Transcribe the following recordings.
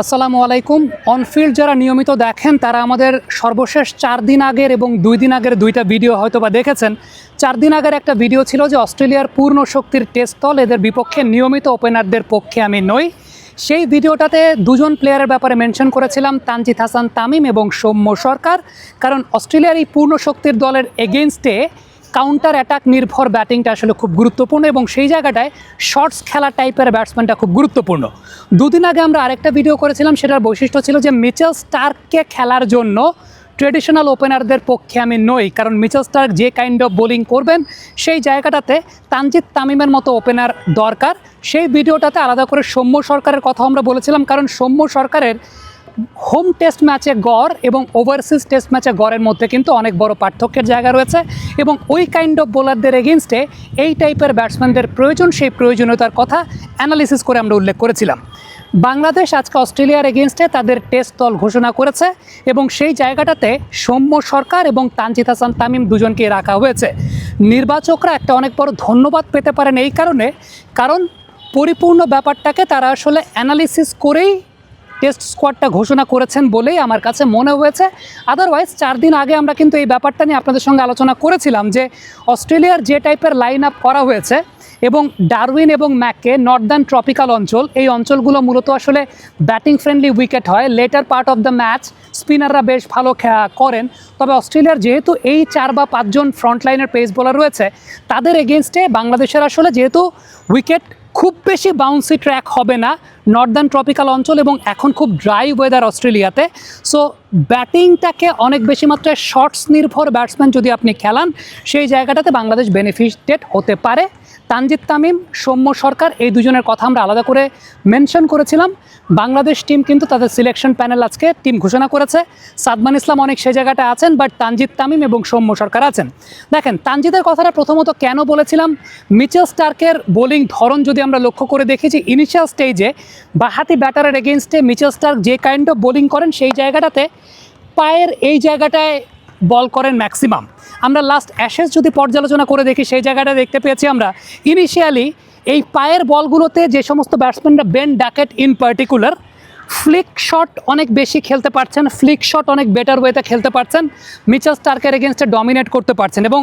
আসসালামু আলাইকুম। অনফিল্ড যারা নিয়মিত দেখেন তারা আমাদের সর্বশেষ 4 দিন আগের এবং 2 দিন আগের দুইটা ভিডিও হয়তো বা দেখেছেন। 4 দিন আগের একটা ভিডিও ছিল যে অস্ট্রেলিয়ার পূর্ণ শক্তির টেস্ট দল, এদের বিপক্ষে নিয়মিত ওপেনারদের পক্ষে আমি নই। সেই ভিডিওটাতে দুজন প্লেয়ারের ব্যাপারে মেনশন করেছিলাম, তানজিদ হাসান তামিম এবং সৌম্য সরকার। কারণ অস্ট্রেলিয়ার এই পূর্ণ শক্তির দলের এগেনস্টে কাউন্টার অ্যাটাক নির্ভর ব্যাটিংটা আসলে খুব গুরুত্বপূর্ণ এবং সেই জায়গাটায় শর্টস খেলা টাইপের ব্যাটসম্যানটা খুব গুরুত্বপূর্ণ। দুদিন আগে আমরা আরেকটা ভিডিও করেছিলাম, সেটার বৈশিষ্ট্য ছিল যে মিচেল স্টার্ককে খেলার জন্য ট্রেডিশনাল ওপেনারদের পক্ষে আমি নই, কারণ মিচেল স্টার্ক যে কাইন্ড অফ বোলিং করবেন সেই জায়গাটাতে তানজিদ তামিমের মতো ওপেনার দরকার। সেই ভিডিওটাতে আলাদা করে সৌম্য সরকারের কথা আমরা বলেছিলাম, কারণ সৌম্য সরকারের হোম টেস্ট ম্যাচে গড় এবং ওভারসিজ টেস্ট ম্যাচে গড়ের মধ্যে কিন্তু অনেক বড় পার্থক্যের জায়গা রয়েছে এবং ওই কাইন্ড অফ বোলারদের এগেনস্টে এই টাইপের ব্যাটসম্যানদের প্রয়োজন, সেই প্রয়োজনীয়তার কথা অ্যানালিসিস করে আমরা উল্লেখ করেছিলাম। বাংলাদেশ আজকে অস্ট্রেলিয়ার এগেনস্টে তাদের টেস্ট দল ঘোষণা করেছে এবং সেই জায়গাটাতে সৌম্য সরকার এবং তানজিদ হাসান তামিম দুজনকে রাখা হয়েছে। নির্বাচকরা একটা অনেক বড় ধন্যবাদ পেতে পারেন এই কারণে, কারণ পরিপূর্ণ ব্যাপারটাকে তারা আসলে অ্যানালিসিস করেই টেস্ট স্কোয়াডটা ঘোষণা করেছেন বলেই আমার কাছে মনে হয়েছে। আদারওয়াইজ 4 দিন আগে আমরা কিন্তু এই ব্যাপারটা নিয়ে আপনাদের সঙ্গে আলোচনা করেছিলাম যে অস্ট্রেলিয়ার যে টাইপের লাইন আপ করা হয়েছে এবং ডারউইন এবং ম্যাককে নর্দার্ন ট্রপিক্যাল অঞ্চল, এই অঞ্চলগুলো মূলত আসলে ব্যাটিং ফ্রেন্ডলি উইকেট হয়। Latter part of the match স্পিনাররা বেশ ভালো করেন, তবে অস্ট্রেলিয়ার যেহেতু এই 4 বা 5 জন ফ্রন্ট লাইনের পেস বোলার রয়েছে, তাদের এগেনস্টে বাংলাদেশের আসলে যেহেতু উইকেট খুব বেশি বাউন্সি ট্র্যাক হবে না, নর্দার্ন ট্রপিক্যাল অঞ্চল এবং এখন খুব ড্রাই ওয়েদার অস্ট্রেলিয়াতে, সো ব্যাটিংটাকে অনেক বেশি মাত্রায় শর্টস নির্ভর ব্যাটসম্যান যদি আপনি খেলান, সেই জায়গাটাতে বাংলাদেশ বেনিফিটেড হতে পারে। তানজিদ তামিম, সৌম্য সরকার, এই দুজনের কথা আমরা আলাদা করে মেনশন করেছিলাম। বাংলাদেশ টিম কিন্তু তাদের সিলেকশন প্যানেল আজকে টিম ঘোষণা করেছে। সাদমান ইসলাম অনেক সে জায়গাটা আছেন, বাট তানজিদ তামিম এবং সৌম্য সরকার আছেন। দেখেন, তানজিদের কথাটা প্রথমত কেন বলেছিলাম, মিচেল স্টার্কের বোলিং ধরন যদি আমরা লক্ষ্য করে দেখি যে ইনিশিয়াল স্টেজে বাঁহাতি ব্যাটারের এগেনস্টে মিচেল স্টার্ক যে কাইন্ড অফ বোলিং করেন সেই জায়গাটাতে পায়ের এই জায়গাটায় বল করেন ম্যাক্সিমাম। আমরা লাস্ট অ্যাশেজ যদি পর্যালোচনা করে দেখি সেই জায়গাটা দেখতে পেয়েছি আমরা ইনিশিয়ালি এই পায়ের বলগুলোতে যে সমস্ত ব্যাটসম্যানরা, Ben Duckett in particular, flick shot অনেক বেশি খেলতে পারছেন, ফ্লিক শট অনেক বেটার ওয়েতে খেলতে পারছেন, মিচেল স্টার্কের এগেনস্টে ডমিনেট করতে পারছেন এবং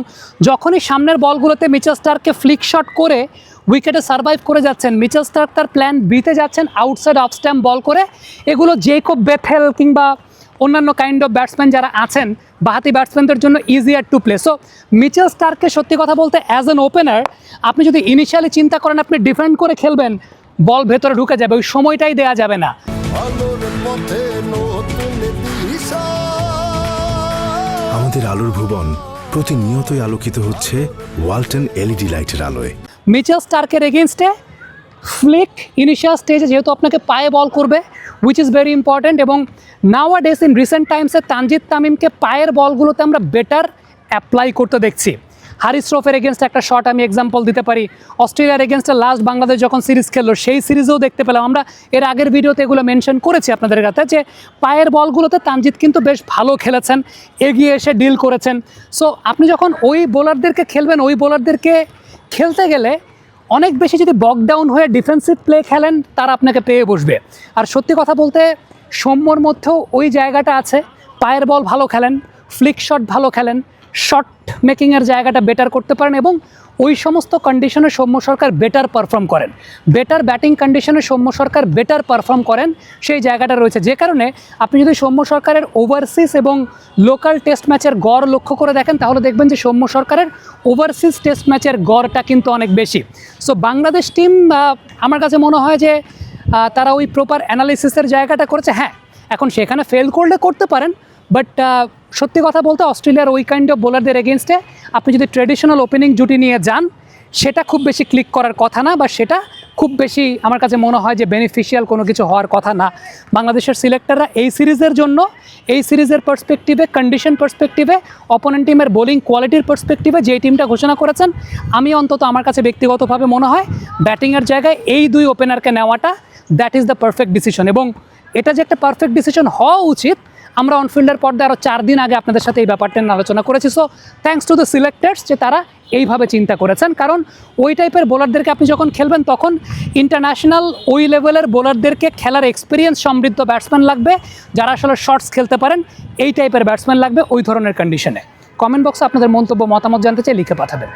যখনই সামনের বলগুলোতে মিচেল স্টার্ককে ফ্লিক শট করে উইকেটে সার্ভাইভ করে যাচ্ছেন, মিচেল স্টার্ক তার প্ল্যান বিতে যাচ্ছেন আউটসাইড অফ স্ট্যাম্প বল করে। এগুলো জেকব বেথেল কিংবা অন্যান্য কাইন্ড অফ ব্যাটসম্যান যারা আছেন বাঁহাতি ব্যাটসম্যানদের জন্য easier to play. So Mitchell স্টার্ককে সত্যি কথা বলতে অ্যাজ অ্যান ওপেনার আপনি যদি ইনিশিয়ালি চিন্তা করেন আপনি ডিফেন্ড করে খেলবেন, বল ভেতরে ঢুকে যাবে, ওই সময়টাই দেয়া যাবে না। আমাদের আলোর ভুবন প্রতিনিয়তই আলোকিত হচ্ছে ওয়ালটন এলইডি লাইটের আলোয়। মিচেল স্টার্কের এগেনস্টে ফ্লিক ইনিশিয়াল স্টেজে যেহেতু আপনাকে পায়ে বল করবে, উইচ ইজ ভেরি ইম্পর্ট্যান্ট, এবং নাও ডেস ইন রিসেন্ট টাইমসে তানজিদ তামিমকে পায়ের বলগুলোতে আমরা বেটার অ্যাপ্লাই করতে দেখছি। হারিস রফের এগেনস্টে একটা শট আমি এক্সাম্পল দিতে পারি, অস্ট্রেলিয়ার এগেনস্টে লাস্ট বাংলাদেশ যখন সিরিজ খেললো সেই সিরিজেও দেখতে পেলাম আমরা। এর আগের ভিডিওতে এগুলো মেনশন করেছি আপনাদের কাছে যে পায়ের বলগুলোতে তানজিদ কিন্তু বেশ ভালো খেলেছেন, এগিয়ে এসে ডিল করেছেন। সো আপনি যখন ওই বোলারদেরকে খেলবেন, ওই বোলারদেরকে খেলতে গেলে অনেক বেশি যদি বকডাউন হয়ে ডিফেন্সিভ প্লে খেলেন তারা আপনাকে পেয়ে বসবে। আর সত্যি কথা বলতে সৌম্যর মধ্যেও ওই জায়গাটা আছে, পায়ের বল ভালো খেলেন, ফ্লিক শট ভালো খেলেন, শট মেকিংয়ের জায়গাটা বেটার করতে পারেন এবং ওই সমস্ত কন্ডিশনে সৌম্য সরকার বেটার পারফর্ম করেন, বেটার ব্যাটিং কন্ডিশনে সৌম্য সরকার বেটার পারফর্ম করেন, সেই জায়গাটা রয়েছে। যে কারণে আপনি যদি সৌম্য সরকারের ওভারসিজ এবং লোকাল টেস্ট ম্যাচের গড় লক্ষ্য করে দেখেন তাহলে দেখবেন যে সৌম্য সরকারের ওভারসিজ টেস্ট ম্যাচের গড়টা কিন্তু অনেক বেশি। সো বাংলাদেশ টিম আমার কাছে মনে হয় যে তারা ওই প্রপার অ্যানালিসিসের জায়গাটা করেছে। হ্যাঁ, এখন সেখানে ফেল করলে করতে পারেন, বাট সত্যি কথা বলতে অস্ট্রেলিয়ার ওই কাইন্ড অফ বোলারদের এগেনস্টে আপনি যদি ট্রেডিশনাল ওপেনিং জুটি নিয়ে যান সেটা খুব বেশি ক্লিক করার কথা না, বা সেটা খুব বেশি আমার কাছে মনে হয় যে বেনিফিশিয়াল কোনো কিছু হওয়ার কথা না। বাংলাদেশের সিলেক্টররা এই সিরিজের জন্য, এই সিরিজের পার্সপেক্টিভে, কন্ডিশন পার্সপেক্টিভে, অপোনেন্ট টিমের বোলিং কোয়ালিটির পার্সপেক্টিভে যে টিমটা ঘোষণা করেছেন, আমি অন্তত আমার কাছে ব্যক্তিগতভাবে মনে হয় ব্যাটিংয়ের জায়গায় এই 2 ওপেনারকে নেওয়াটা that is the perfect decision. এবং এটা যে একটা পারফেক্ট ডিসিশন হওয়া উচিত আমরা অনফিল্ডের পর্দায় আরও 4 দিন আগে আপনাদের সাথে এই ব্যাপারটা নিয়ে আলোচনা করেছি। So thanks to the selectors যে তারা এইভাবে চিন্তা করেছেন, কারণ ওই টাইপের বোলারদেরকে আপনি যখন খেলবেন তখন ইন্টারন্যাশনাল ওই লেভেলের বোলারদেরকে খেলার এক্সপিরিয়েন্স সমৃদ্ধ ব্যাটসম্যান লাগবে, যারা আসলে শর্টস খেলতে পারেন, এই টাইপের ব্যাটসম্যান লাগবে ওই ধরনের কন্ডিশনে। কমেন্ট বক্সে আপনাদের মন্তব্য মতামত জানতে চাই, লিখে পাঠাবেন।